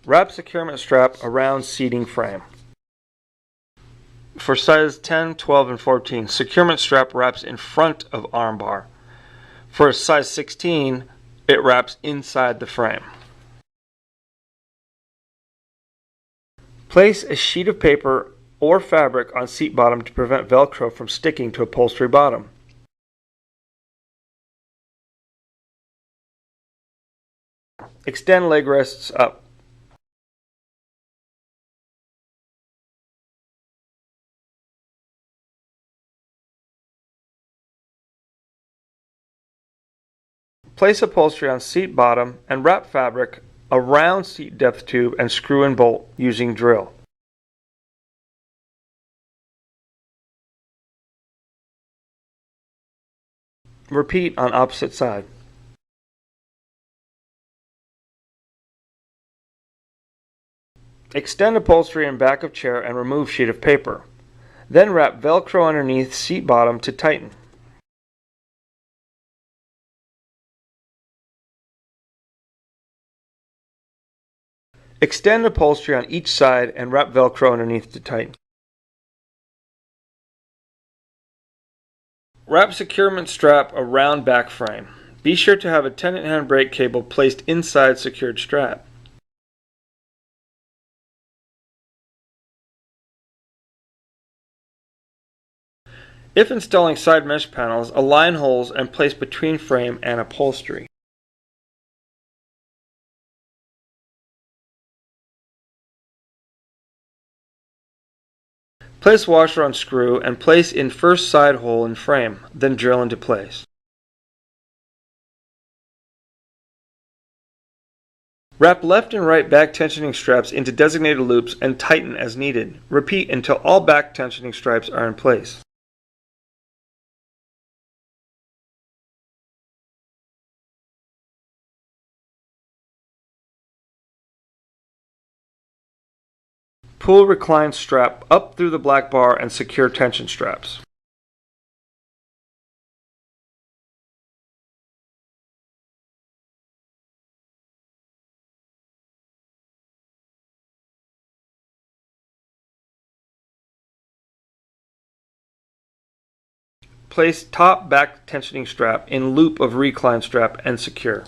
Wrap securement strap around seating frame. For size 10, 12, and 14, securement strap wraps in front of armbar. For a size 16, it wraps inside the frame. Place a sheet of paper or fabric on seat bottom to prevent velcro from sticking to upholstery bottom. Extend leg rests up. Place upholstery on seat bottom and wrap fabric around seat depth tube and screw and bolt using drill. Repeat on opposite side. Extend upholstery in back of chair and remove sheet of paper. Then wrap velcro underneath seat bottom to tighten. Extend upholstery on each side and wrap velcro underneath to tighten. Wrap securement strap around back frame. Be sure to have a 10-inch handbrake cable placed inside secured strap. If installing side mesh panels, align holes and place between frame and upholstery. Place washer on screw and place in first side hole in frame, then drill into place. Wrap left and right back tensioning straps into designated loops and tighten as needed. Repeat until all back tensioning straps are in place. Pull reclined strap up through the black bar and secure tension straps. Place top back tensioning strap in loop of reclined strap and secure.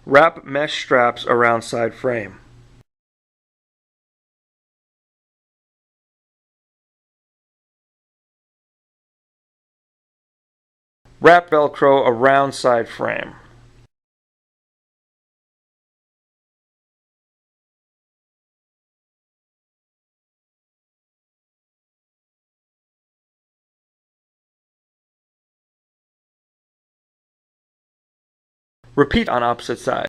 Wrap mesh straps around side frame. Wrap velcro around side frame. Repeat on opposite side.